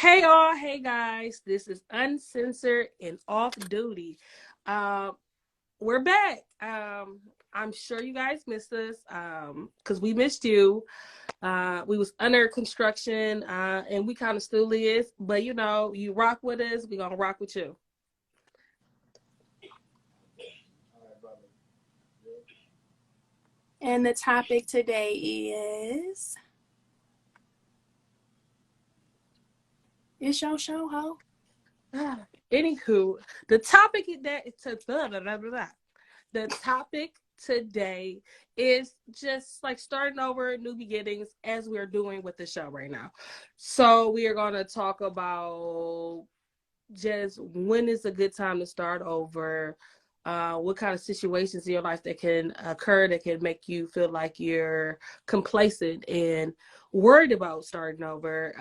Hey all, hey guys, this is Uncensored and Off Duty. Uh, we're back. I'm sure you guys missed us because we missed you. We was under construction and we kind of still is, but you rock with us, we gonna rock with you. And the topic today is it's your show, ho. Anywho, the topic the topic today is just like starting over, new beginnings, as we're doing with the show right now. So we are going to talk about just when is a good time to start over, what kind of situations in your life that can occur that can make you feel like you're complacent and worried about starting over.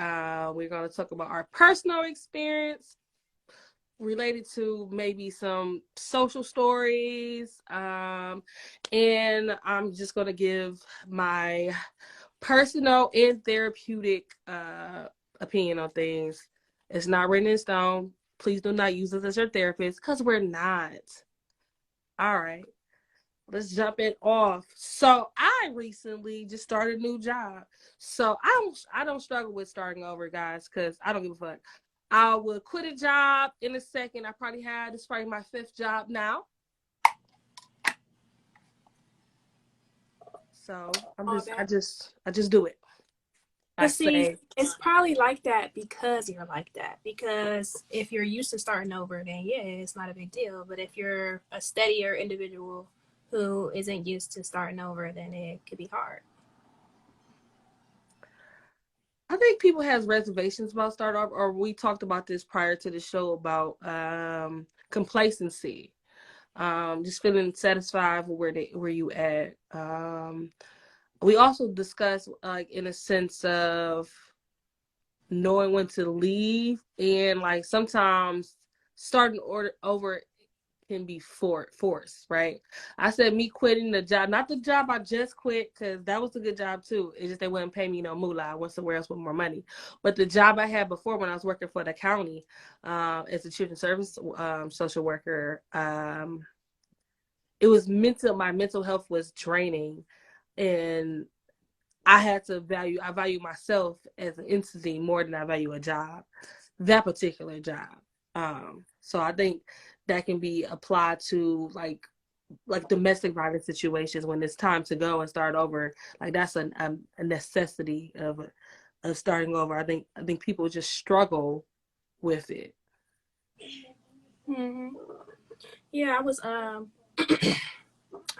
We're going to talk about our personal experience related to maybe some social stories. And I'm just going to give my personal and therapeutic opinion on things. It's not written in stone. Please do not use us as your therapist because we're not. All right, let's jump it off. So I recently just started a new job. So I don't struggle with starting over, guys, because I don't give a fuck. I will quit a job in a second. This is probably my fifth job now. So I just do it. I But see, say, it's probably like that because you're like that. Because if you're used to starting over, then yeah, it's not a big deal. But if you're a steadier individual who isn't used to starting over, then it could be hard. I think people has reservations about startup, or we talked about this prior to the show about complacency. Just feeling satisfied with where you at. We also discussed like in a sense of knowing when to leave, and like sometimes starting order over can be forced, right? I said me quitting the job, not the job I just quit, because that was a good job too. It's just they wouldn't pay me no moolah. I went somewhere else with more money. But the job I had before when I was working for the county as a children's service social worker, it was my mental health was draining, and I value myself as an entity more than I value a job, that particular job. So I think that can be applied to like domestic violence situations when it's time to go and start over. Like that's a necessity of starting over. I think people just struggle with it. Hmm. Yeah, I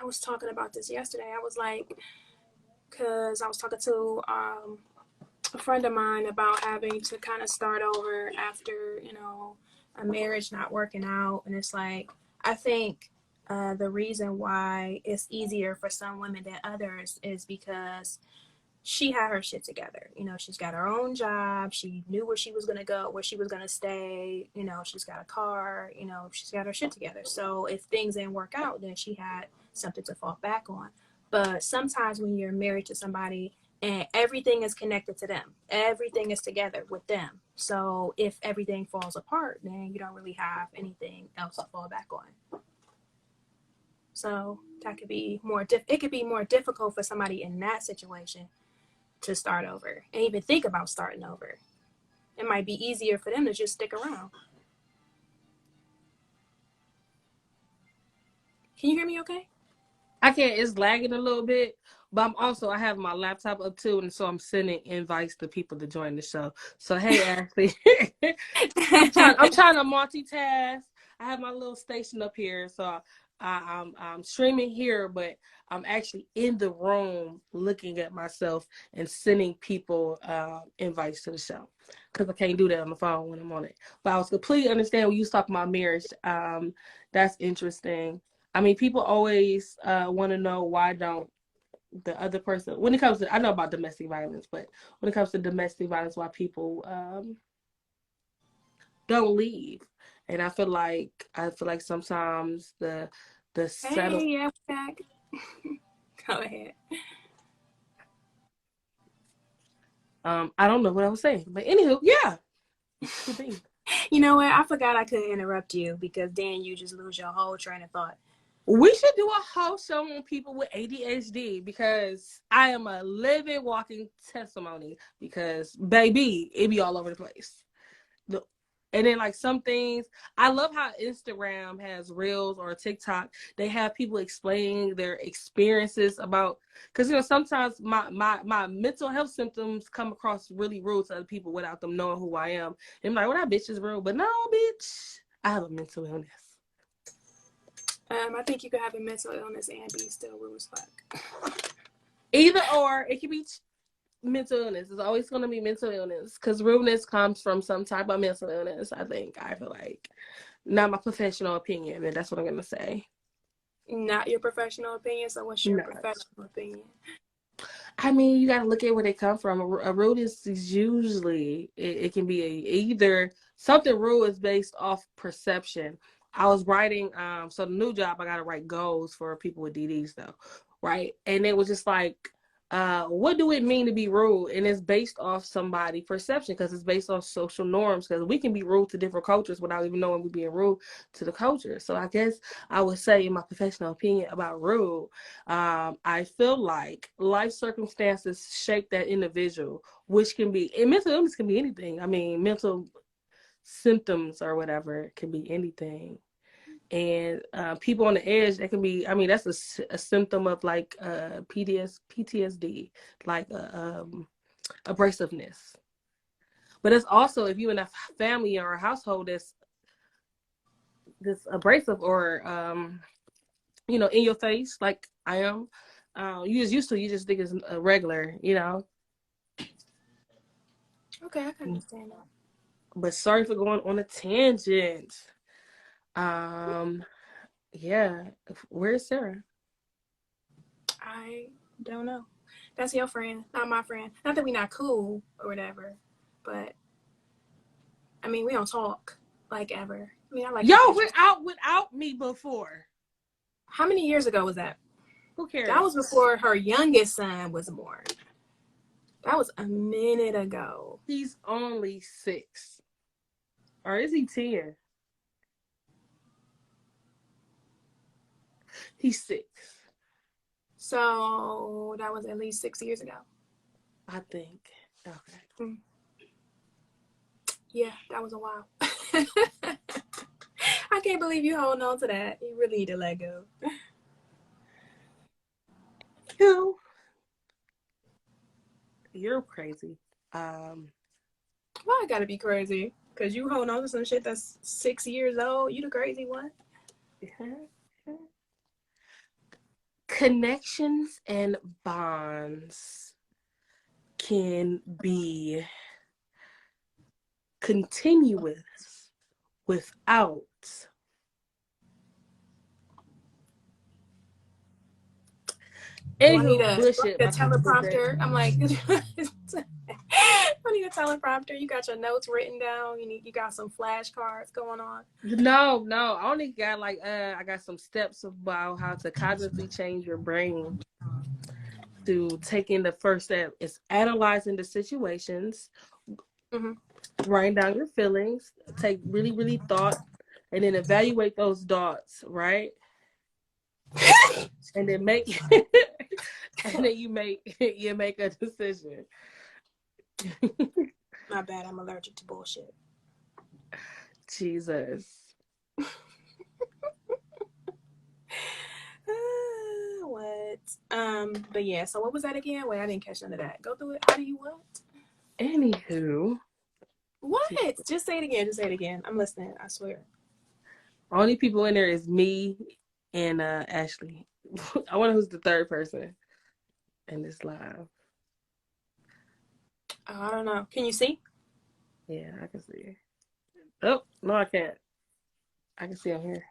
was talking about this yesterday. I was like, because I was talking to a friend of mine about having to kind of start over after, a marriage not working out. And it's like, I think the reason why it's easier for some women than others is because she had her shit together. She's got her own job. She knew where she was going to go, where she was going to stay. She's got a car. She's got her shit together. So if things didn't work out, then she had something to fall back on. But sometimes when you're married to somebody and everything is connected to them, everything is together with them. So if everything falls apart, then you don't really have anything else to fall back on. So that could be it could be more difficult for somebody in that situation to start over and even think about starting over. It might be easier for them to just stick around. Can you hear me okay? I can't. It's lagging a little bit, but I have my laptop up too, and so I'm sending invites to people to join the show. So hey, Ashley, I'm trying to multitask. I have my little station up here, so I'm streaming here, but I'm actually in the room looking at myself and sending people invites to the show because I can't do that on the phone when I'm on it. But I was completely understand when you was talking about marriage. That's interesting. I mean, people always want to know why don't the other person, when it comes to, I know about domestic violence, but when it comes to domestic violence, why people don't leave. And I feel like sometimes the settle. Hey, yeah, back. Go ahead. I don't know what I was saying, but anywho, yeah. What you mean? You know what? I forgot I couldn't interrupt you because then you just lose your whole train of thought. We should do a whole show on people with ADHD because I am a living, walking testimony. Because baby, it be all over the place. And then like some things, I love how Instagram has reels or TikTok. They have people explaining their experiences about because sometimes my mental health symptoms come across really rude to other people without them knowing who I am. And I'm like, well, that bitch is rude, but no, bitch, I have a mental illness. I think you could have a mental illness and be still rude as fuck. Either or, it can be mental illness. It's always going to be mental illness because rudeness comes from some type of mental illness. I feel like, not my professional opinion, and that's what I'm going to say. Not your professional opinion. So what's your No. professional opinion? I mean, you got to look at where they come from. A rudeness is usually it can be either something rude is based off perception. I was writing so the new job I got to write goals for people with DDs though, right? And it was just like what do it mean to be rude? And it's based off somebody perception because it's based off social norms because we can be rude to different cultures without even knowing we're being rude to the culture. So I guess I would say in my professional opinion about rude, I feel like life circumstances shape that individual, which can be, and mental illness can be anything. I mean, mental symptoms or whatever can be anything. And people on the edge, that can be, I mean, that's a symptom of like PTSD, like abrasiveness. But it's also if you in a family or a household that's this abrasive or in your face, like I am, you just used to, you just think it's a regular, Okay, I can understand that. But sorry for going on a tangent. Yeah, where's Sarah? I don't know. That's your friend, not my friend. Not that we not cool or whatever, but I mean we don't talk like ever. I mean I like her Y'all pictures. went out without me before. How many years ago was that? Who That cares? was before her youngest son was born. That was a minute ago. He's only 6. Or is he 10? He's 6. So that was at least 6 years ago. I think. Okay. Mm. Yeah, that was a while. I can't believe you holding on to that. You really need to let go. You're crazy. Why I gotta be crazy? Cause you holding on to some shit that's 6 years old. You the crazy one. Connections and bonds can be continuous without Do I need anywho a, bullshit. My sister said, teleprompter? I'm like, I need a teleprompter. You got your notes written down. You got some flashcards going on. no, I only got like I got some steps about how to cognitively change your brain to taking the first step. It's analyzing the situations, Mm-hmm. writing down your feelings, take really, really thought, and then evaluate those thoughts, right? And then and then you make a decision. My bad. I'm allergic to bullshit. Jesus. What? But yeah. So what was that again? Wait, I didn't catch none of that. Go through it. How do you what? Anywho. What? Just say it again. Just say it again. I'm listening. I swear. Only people in there is me and Ashley. I wonder who's the third person in this live. Oh, I don't know. Can you see? Yeah, I can see it. Oh, no, I can't. I can see on here.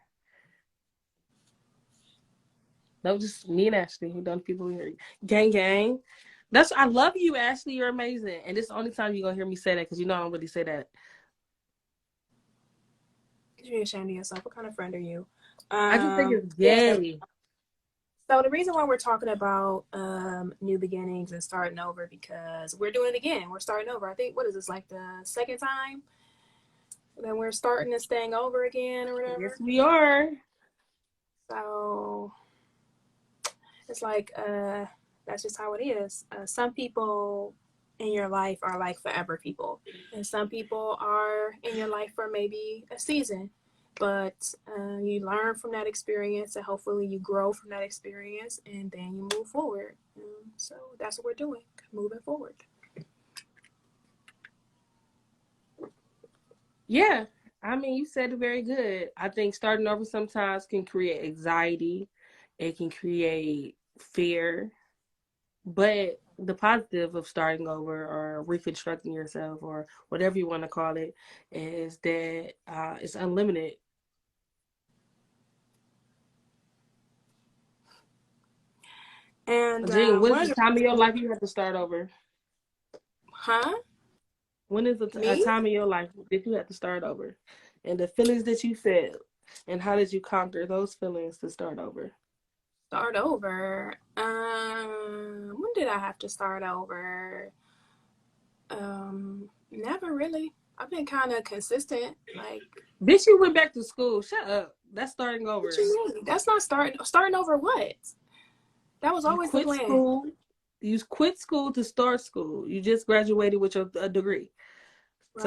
No, just me and Ashley. We done people here. Gang, gang. I love you, Ashley. You're amazing. And this is the only time you're gonna hear me say that because I don't really say that. You're ashamed of yourself. What kind of friend are you? I just think it's Yeah. gay. So the reason why we're talking about new beginnings and starting over because we're doing it again. We're starting over. I think what is this like the second time? Then we're starting this thing over again or Yes, whatever. we are. So it's like that's just how it is. Some people in your life are like forever people, and some people are in your life for maybe a season. But you learn from that experience, and hopefully you grow from that experience, and then you move forward. So that's what we're doing, moving forward. Yeah. I mean, you said it very good. I think starting over sometimes can create anxiety. It can create fear. But the positive of starting over or reconstructing yourself or whatever you want to call it is that it's unlimited. And Gene, one when's of the the time of your reasons, life you have to start over? huh? When is a Me? time in your life that you have to start over? And the feelings that you felt, and how did you conquer those feelings to start over? Start over. When did I have to start over? Never really. I've been kind of consistent. Like, Bitch, you went back to school. Shut up. That's starting what over. you mean? That's not starting over. What? That was You always the quit plan. school. You quit school to start school. You just graduated with your a degree. Right?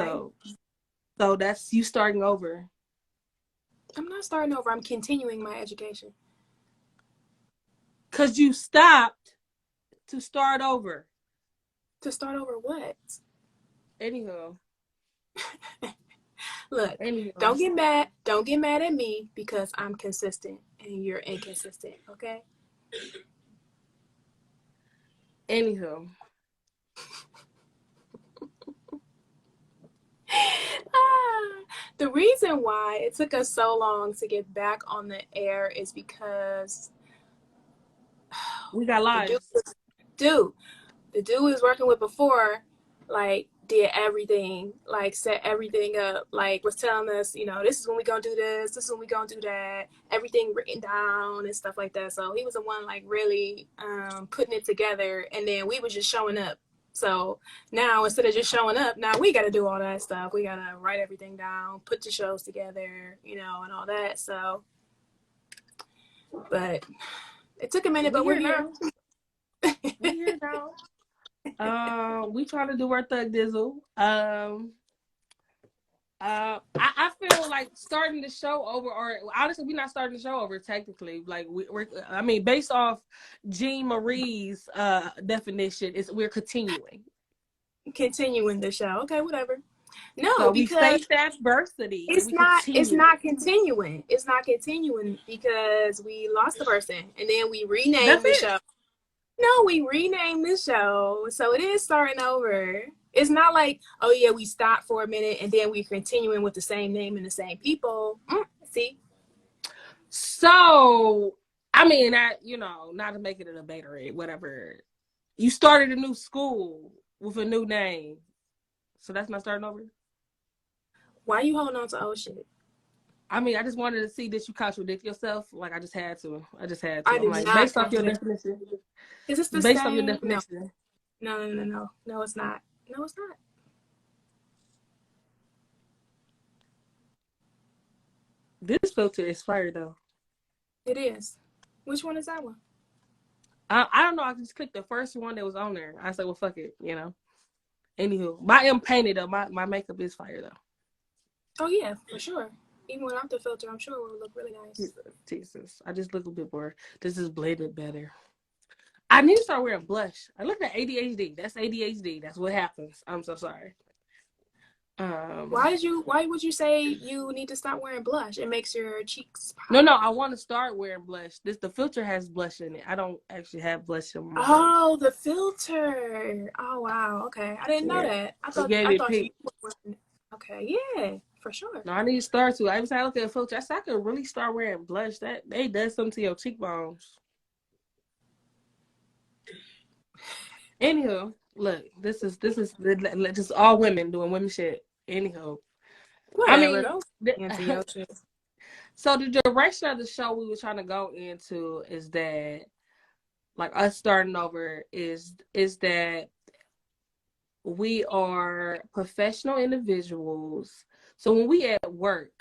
So that's you starting over. I'm not starting over. I'm continuing my education. Cause you stopped to start over. To start over what? Anyhow. Look, Anyhow. don't get mad. Don't get mad at me because I'm consistent and you're inconsistent. Okay? Anyhow. Ah, the reason why it took us so long to get back on the air is because We got the lives. dude, the dude we was working with before, like did everything, like set everything up, like was telling us, this is when we gonna do this is when we gonna do that, everything written down and stuff like that. So he was the one like really putting it together, and then we was just showing up. So now instead of just showing up, now we got to do all that stuff. We got to write everything down, put the shows together, and all that. So, but it took a minute, We but we're here here. now. We here now. We trying to do our thug dizzle. I feel like starting the show over, or honestly, we're not starting the show over technically. Like I mean, based off Jean Marie's definition, is we're continuing. Continuing the show. Okay, whatever. No, So we because faced adversity and it's we not it's continue. not continuing. It's not continuing because we lost the person and then we renamed That's the it. show. No, we renamed the show. So it is starting over. It's not like, oh yeah, we stopped for a minute and then we're continuing with the same name and the same people. See? So I mean, not to make it a debate or whatever. You started a new school with a new name, so that's not starting over. Why are you holding on to old shit? I mean, I just wanted to see that you contradict yourself. Like I just had to. I just had I to. I'm did like, not based off your contradict. definition. Is this the Based off your same? No. definition. No, no, no, no. No, it's not. No, it's not. This filter is fire though. It is. Which one is that one? I don't know. I just clicked the first one that was on there. I said, well, fuck it. Anywho, my M painted though. My makeup is fire though. Oh yeah, for sure. Even without the filter, I'm sure it would look really nice. Jesus. I just look a bit more. This is blended better. I need to start wearing blush. I look at ADHD. That's ADHD. That's what happens. I'm so sorry. Um, Why would you say you need to stop wearing blush? It makes your cheeks no, pop. no, I want to start wearing blush. The filter has blush in it. I don't actually have blush on my face. Oh, the filter. Oh wow. Okay. I didn't know Yeah, that. I it thought gave I it thought you pink. were wearing. Okay, yeah, for sure. No, I need to start to. Every time I look at a filter, I said I could really start wearing blush. That they does something to your cheekbones. Anywho, look, this is just all women doing women shit. Anywho, I Whatever. mean, Don't into your shit. so the direction of the show we were trying to go into is that like us starting over is that we are professional individuals So when we at work,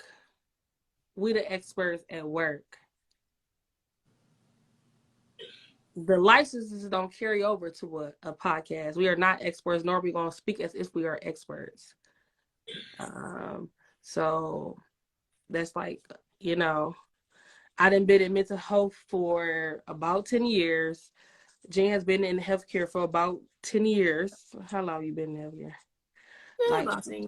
we the experts at work. The licenses don't carry over to a podcast. We are not experts, nor are we going to speak as if we are experts. Um, so that's like, you know, I done been in mental health for about 10 years. Jen has been in healthcare for about 10 years. How long you been in healthcare? Yeah, Like, about 10.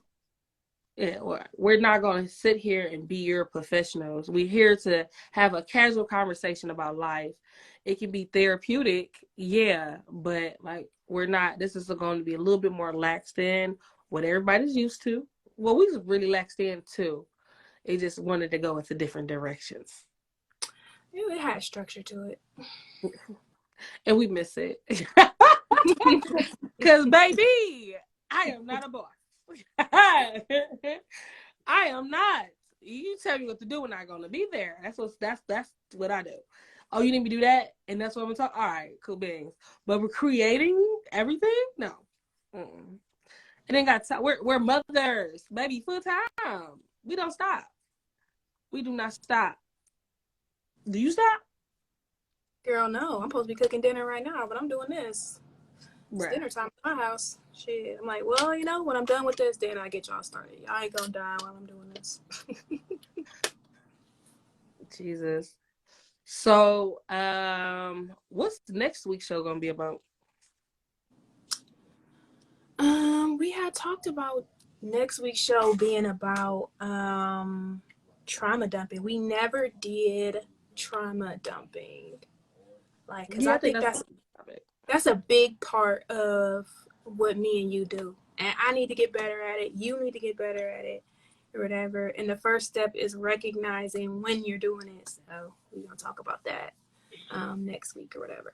yeah, we're not going to sit here and be your professionals. We're here to have a casual conversation about life. It can be therapeutic, yeah, but like we're not. This is going to be a little bit more laxed in what everybody's used to. Well, we was really laxed in too. It just wanted to go into different directions, It had structure to it. and we miss it. Cause baby, I am not a boss. I am not. You tell me what to do, and I'm gonna be there. That's what I do. Oh, you need me to do that, and that's what I'm gonna talk. All right, cool beans. But we're creating everything. No, mm-mm. And then got time. We're mothers, baby, full time. We don't stop. We do not stop. Do you stop? Girl, no. I'm supposed to be cooking dinner right now, but I'm doing this. It's Right. dinner time at my house. Shit. I'm like, well, when I'm done with this, then I get y'all started. Y'all ain't gonna die while I'm doing this. Jesus. So, what's next week's show gonna be about? We had talked about next week's show being about trauma dumping. We never did trauma dumping. Like, cause Yeah, I I think think that's gonna be the topic. that's a big part of what me and you do. And I need to get better at it. You need to get better at it, or whatever. And the first step is recognizing when you're doing it. So we're gonna talk about that next week or whatever.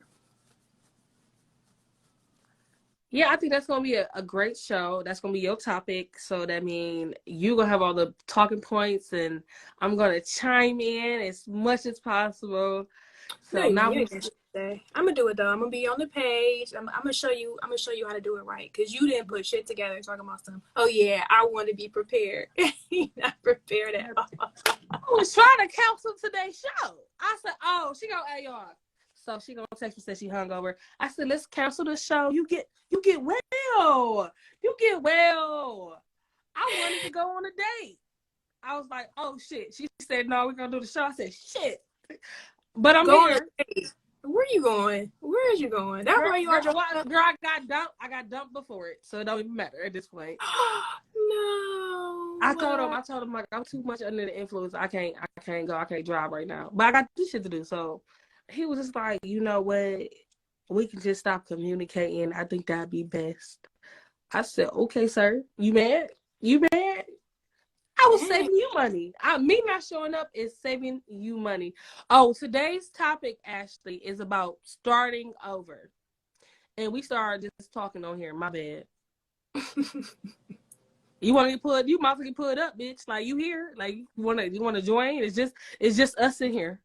Yeah, I think that's gonna be a great show. That's gonna be your topic. So that means you gonna have all the talking points, and I'm gonna chime in as much as possible. No, So now you we, ain't gonna say. I'm gonna do it though. I'm gonna be on the page. I'm gonna show you. I'm gonna show you how to do it right. Cause you didn't put shit together talking about some. Oh yeah, I want to be prepared. You're not prepared at all. I was trying to cancel today's show. I said, "Oh, she gonna AR." So she gonna text me said she hung over. I said, "Let's cancel the show. You get well. You get well." I wanted to go on a date. I was like, "Oh shit." She said, "No, we're gonna do the show." I said, "Shit," but I'm Go on a here. date. Where you going? Where is you going? That's Girl, why you girl, are driving what, up. girl, I got dumped. I got dumped before it, so it don't even matter at this point. No. I told him like I'm too much under the influence. I can't go. I can't drive right now. But I got this shit to do. So he was just like, you know what? We can just stop communicating. I think that'd be best. I said, okay, sir. You mad? You mad? I was Dang. saving you money. Me not showing up is saving you money. Oh, today's topic, Ashley, is about starting over. And we started just talking on here. My bad. You want to get put? You might get put up, bitch. Like you here? Like you wanna join? It's just us in here.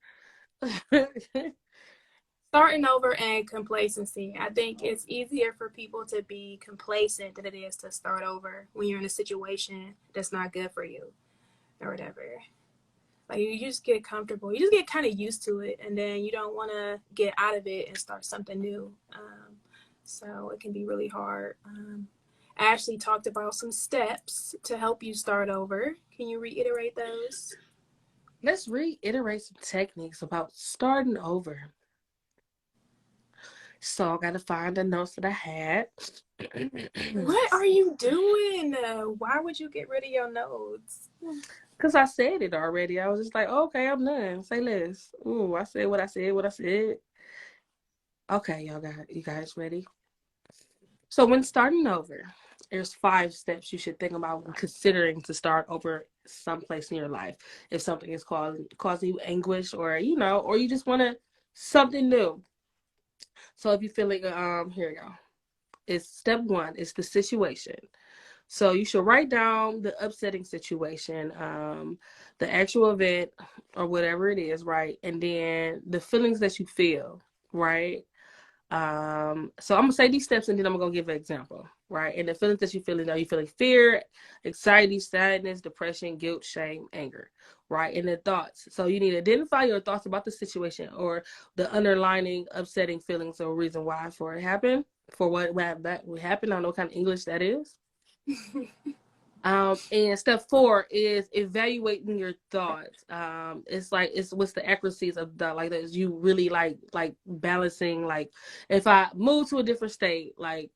Starting over and complacency. I think it's easier for people to be complacent than it is to start over when you're in a situation that's not good for you or whatever. Like you just get comfortable. You just get kind of used to it, and then you don't want to get out of it and start something new. So it can be really hard. Ashley talked about some steps to help you start over. Can you reiterate those? Let's reiterate some techniques about starting over. So I gotta find the notes that I had. What are you doing? Why would you get rid of your notes? Cause I said it already. I was just like, okay, I'm done. Say less. Ooh, I said what I said. What I said. Okay, you guys ready? So when starting over, there's 5 steps you should think about when considering to start over someplace in your life. If something is causing you anguish, or you just want to something new. So if you're feeling, here we go. It's step one. It's the situation. So you should write down the upsetting situation, the actual event or whatever it is, right? And then the feelings that you feel, right? So I'm gonna say these steps and then I'm gonna give an example, right? And the feelings that you're feeling, are you feeling fear, anxiety, sadness, depression, guilt, shame, anger, right? And the thoughts. So you need to identify your thoughts about the situation or the underlying upsetting feelings or reason why for it happened, for what happened. I don't know what kind of English that is. And step four is evaluating your thoughts. It's what's the accuracies of the like that is you really like balancing like if I move to a different state, like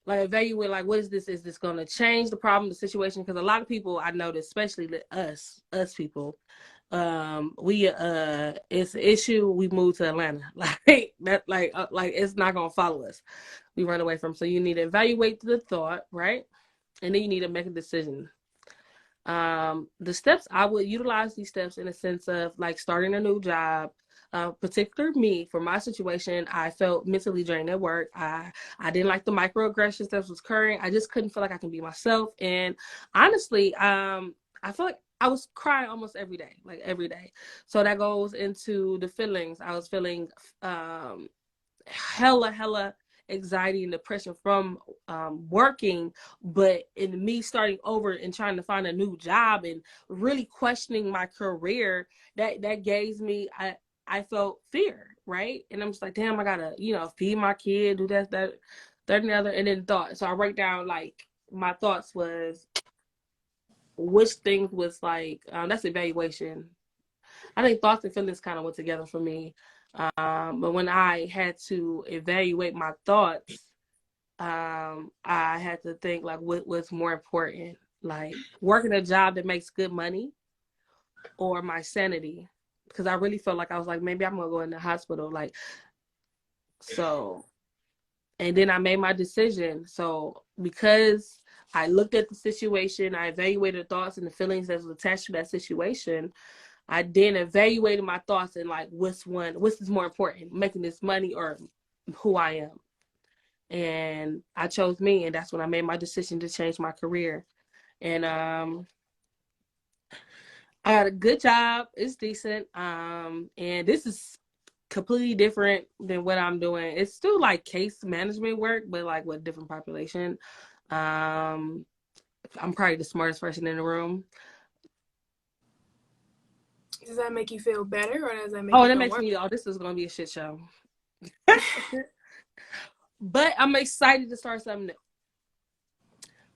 evaluate like what is this? Is this gonna change the problem, the situation? Because a lot of people I notice, especially us people, we it's an issue. We move to Atlanta, like that, like it's not gonna follow us. We run away from. So you need to evaluate the thought, right? And then you need to make a decision. The steps I would utilize these steps in a sense of like starting a new job. Particular me for my situation, I felt mentally drained at work. I didn't like the microaggressions that was occurring. I just couldn't feel like I can be myself. And honestly, I feel like I was crying almost every day, like every day. So that goes into the feelings. I was feeling hella anxiety and depression from working, but in me starting over and trying to find a new job and really questioning my career, that gave me I felt fear, right? And I'm just like, damn, I gotta feed my kid, do that and the other, and then thought. So I write down like my thoughts was which things was like that's evaluation. I think thoughts and feelings kind of went together for me. But when I had to evaluate my thoughts, I had to think like what was more important, like working a job that makes good money or my sanity. Because I really felt like I was like, maybe I'm gonna go in the hospital. Like, so, and then I made my decision. So because I looked at the situation, I evaluated the thoughts and the feelings that was attached to that situation. I then evaluated my thoughts and like what's is more important, making this money or who I am. And I chose me, and that's when I made my decision to change my career. And I got a good job. It's decent. And this is completely different than what I'm doing. It's still like case management work, but like with different population. Um, I'm probably the smartest person in the room. Does that make you feel better, or does that make Oh, you that feel makes worse? me. Oh, this is gonna be a shit show. But I'm excited to start something new.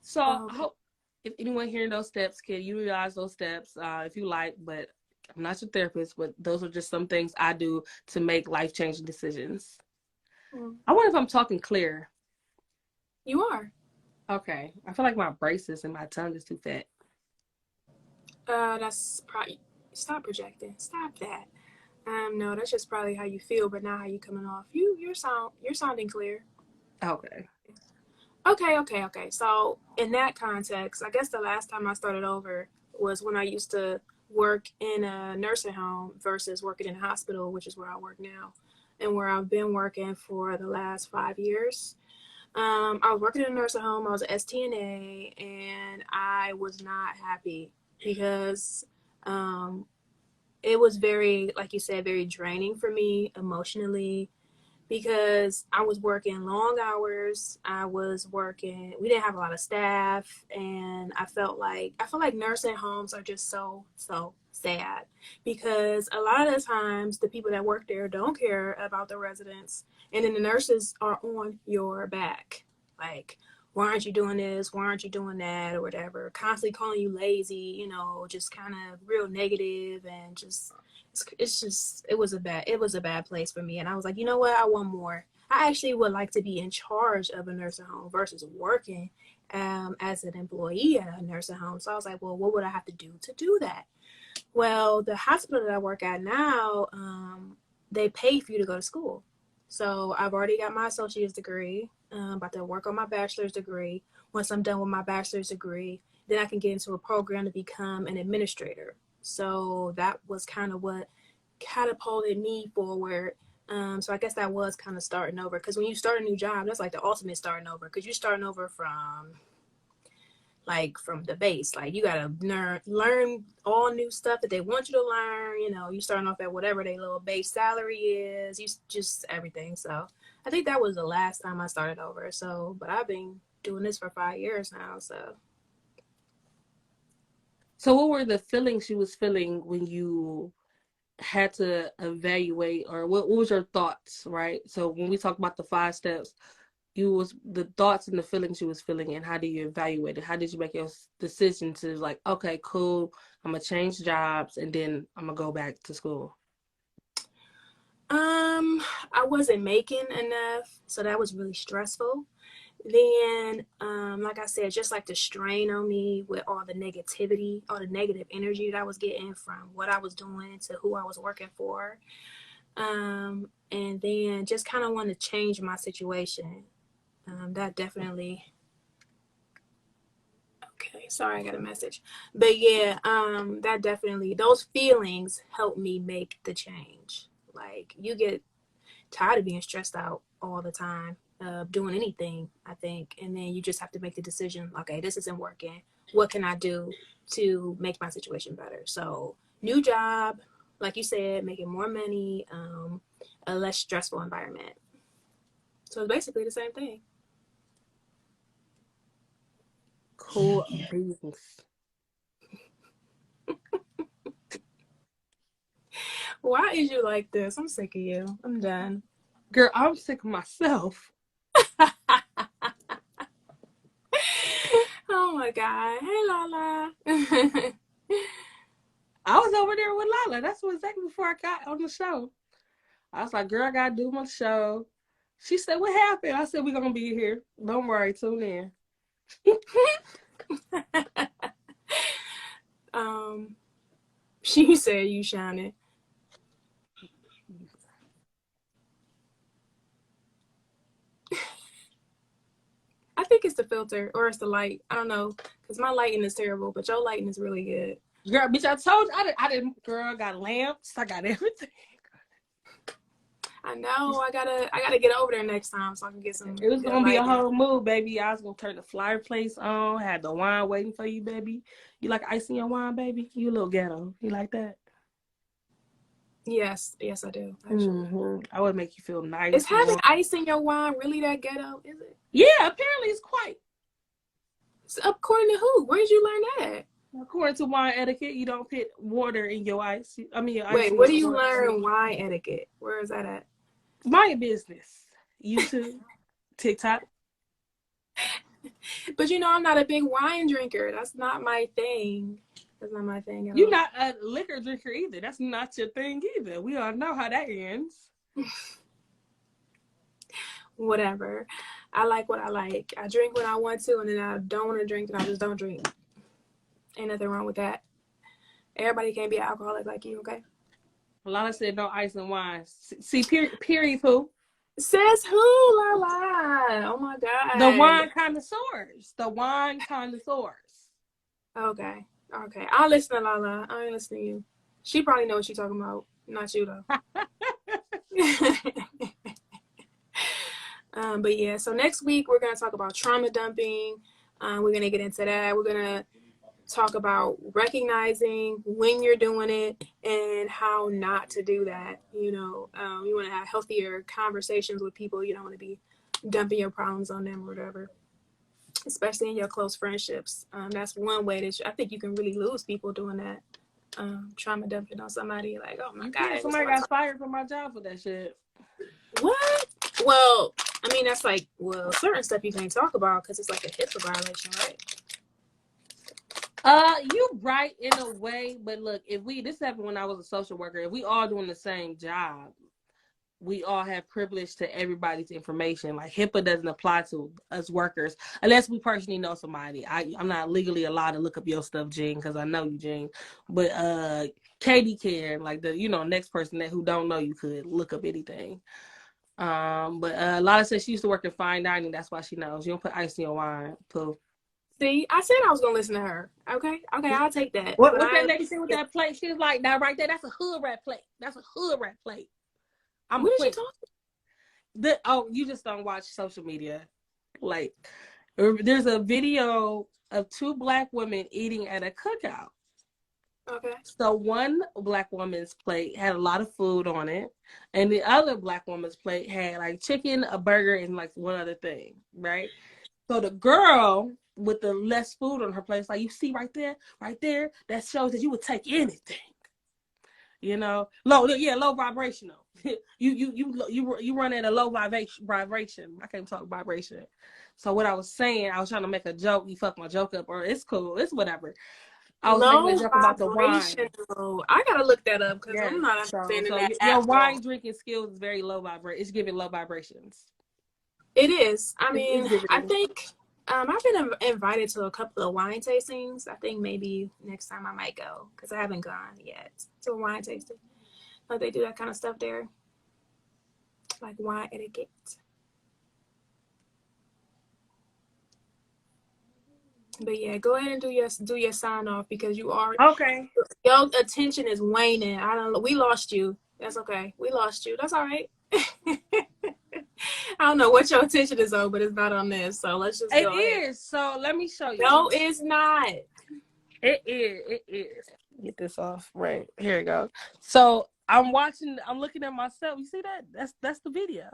So I Okay. hope if anyone hearing those steps can utilize those steps if you like, but I'm not your therapist, but those are just some things I do to make life changing decisions. Mm. I wonder if I'm talking clear. You are. Okay. I feel like my braces and my tongue is too fat. That's probably. Stop projecting. Stop that. No, that's just probably how you feel, but not how you coming off. You're sounding clear. Okay. Okay. So in that context, I guess the last time I started over was when I used to work in a nursing home versus working in a hospital, which is where I work now, and where I've been working for the last 5 years. I was working in a nursing home. I was an STNA, and I was not happy because it was very, like you said, very draining for me emotionally because I was working long hours. We didn't have a lot of staff, and I feel like nursing homes are just so sad because a lot of the times the people that work there don't care about the residents, and then the nurses are on your back. Like, why aren't you doing this? Why aren't you doing that? Or whatever. Constantly calling you lazy, just kind of real negative and just it's just it was a bad place for me, and I was like, you know what, I want more. I actually would like to be in charge of a nursing home versus working as an employee at a nursing home. So I was like, well, what would I have to do that? Well, the hospital that I work at now, they pay for you to go to school. So I've already got my associate's degree. About to work on my bachelor's degree. Once I'm done with my bachelor's degree, then I can get into a program to become an administrator. So that was kind of what catapulted me forward. So I guess that was kind of starting over because when you start a new job, that's like the ultimate starting over because you're starting over from like from the base. Like you gotta learn all new stuff that they want you to learn. You know, you starting off at whatever their little base salary is. You just everything. So I think that was the last time I started over. So, but I've been doing this for 5 years now. So what were the feelings you was feeling when you had to evaluate, or what was your thoughts, right? So when we talk about the 5 steps, you was the thoughts and the feelings you was feeling, and how do you evaluate it? How did you make your decision to like, okay, cool, I'm gonna change jobs and then I'm gonna go back to school? I wasn't making enough, so that was really stressful. Then, like I said, just like the strain on me with all the negativity, all the negative energy that I was getting from what I was doing to who I was working for. And then just kind of want to change my situation. That definitely. Okay, sorry, I got a message. But yeah, that definitely, those feelings helped me make the change. Like you get tired of being stressed out all the time, doing anything, I think. And then you just have to make the decision, okay, this isn't working. What can I do to make my situation better? So, new job, like you said, making more money, a less stressful environment. So, it's basically the same thing. Cool beans. Why is you like this? I'm sick of you. I'm done. Girl, I'm sick of myself. Oh my God. Hey, Lala. I was over there with Lala. That's what exactly before I got on the show. I was like, girl, I gotta do my show. She said, what happened? I said, we're gonna be here. Don't worry, tune in. um, she said you shining. I think it's the filter or it's the light. I don't know, because my lighting is terrible, but your lighting is really good. Girl, bitch, I told you I didn't girl, I got lamps, I got everything. I know. I gotta get over there next time so I can get some It was good gonna be a lighting. whole mood, baby. I was gonna turn the fireplace on, had the wine waiting for you, baby. You like ice in your wine, baby? You a little ghetto. You like that? Yes, I do actually. I would make you feel Is nice and having warm. ice in your wine really that ghetto? Is it? Yeah, apparently it's quite. So according to who? Where did you learn that? According to wine etiquette, you don't put water in your ice. I mean, your ice Wait, in where your do you water. learn wine etiquette? Where is that at? My business. YouTube, TikTok. But you know, I'm not a big wine drinker. That's not my thing. That's not my thing at You're all. not a liquor drinker either. That's not your thing either. We all know how that ends. Whatever. I like what I like. I drink when I want to, and then I don't want to drink, and I just don't drink. Ain't nothing wrong with that. Everybody can't be an alcoholic like you, okay? Lana said no ice and wine. See, period, poo. Says who, la la? Oh my The God. wine connoisseurs. The wine connoisseurs. Okay. Okay. I'll listen to Lala. I ain't listening to you. She probably knows what she's talking about. Not you though. But yeah, so next week we're gonna talk about trauma dumping. We're gonna get into that. We're gonna talk about recognizing when you're doing it and how not to do that. You know, you want to have healthier conversations with people. You don't want to be dumping your problems on them or whatever, especially in your close friendships. That's one way that I think you can really lose people doing that. Trauma dumping on somebody, like, oh my You God, can. I just Somebody want to got fired from my job for that shit. talk. What? Well, I mean, that's like, well, certain stuff you can't talk about because it's like a HIPAA violation, right? You right in a way, but look, if this happened when I was a social worker, if we all doing the same job, we all have privilege to everybody's information. Like HIPAA doesn't apply to us workers unless we personally know somebody. I'm not legally allowed to look up your stuff, Jean, because I know you, Jean. But Katie can, like the next person that who don't know you could look up anything. But Lala said she used to work in fine dining. That's why she knows. You don't put ice in your wine. Poof. See, I said I was gonna listen to her. Okay, I'll take that. But What I that ain't. lady said with that plate? She was like, "That right there, that's a hood rat plate. That's a hood rat plate." I'm What did she quitting. talk? You just don't watch social media. Like, There's a video of two black women eating at a cookout. Okay. So one black woman's plate had a lot of food on it, and the other black woman's plate had like chicken, a burger, and like one other thing, right? So the girl with the less food on her plate is like, you see right there, that shows that you would take anything. You know, low vibrational. You run at a low vibration. I can't talk vibration. So what I was saying, I was trying to make a joke. You fucked my joke up, or it's cool, it's whatever. I was making a Low joke about the wine. vibrational. I gotta look that up because Yes. I'm not So understanding so that your at wine all. drinking skills is very low vibration. It's giving low vibrations. It is. I It's mean, I giving. think I've been invited to a couple of wine tastings. I think maybe next time I might go because I haven't gone yet to a wine tasting. Like they do that kind of stuff there, like wine etiquette. But yeah, go ahead and do your sign off because you are Okay. your attention is waning. We lost you. That's okay. We lost you. That's all right. I don't know what your attention is on, but it's not on this. So let's just It go ahead. is. So let me show you. No, it's not. It is. It is. Get this off. Right. Here we go. So I'm looking at myself. You see that? That's the video.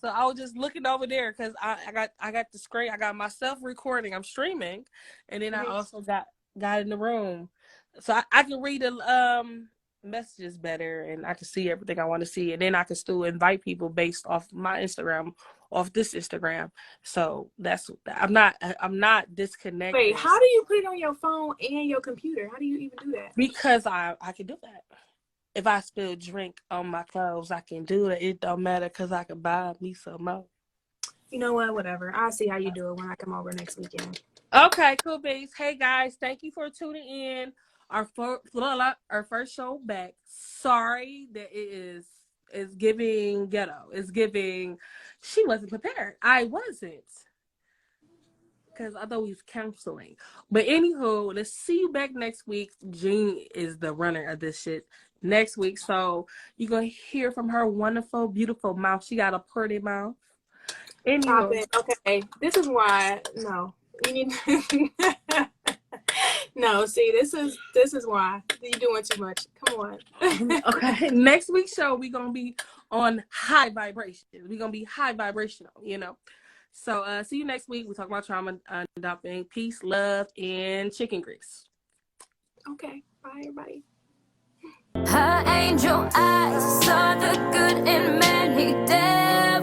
So I was just looking over there because I got the screen. I got myself recording. I'm streaming, and then I Mm-hmm. also got in the room, so I can read the messages better, and I can see everything I want to see, and then I can still invite people based off my Instagram, off this Instagram. So I'm not Wait, disconnected how do you put it on your phone and your computer? How do you even do that? because I can do that. If I spill drink on my clothes, I can do it. It don't matter because I can buy me some more. You know what? Whatever. I'll see how you do it when I come over next weekend. Okay, cool beans. Hey guys, thank you for tuning in. Our first show back. Sorry that is giving ghetto. It's giving. She wasn't prepared. I wasn't because I thought we was counseling. But anywho, let's see you back next week. Jean is the runner of this shit next week, so you're gonna hear from her wonderful, beautiful mouth. She got a pretty mouth. Stop Anywho, it. Okay. This is why no. You need No, see, this is why. You're doing too much. Come on. okay, next week's show we're gonna be on high vibration. We're gonna be high vibrational, you know. So see you next week. We talk about trauma dumping, peace, love, and chicken grease. Okay. Bye everybody. Her angel eyes saw the good in many devils.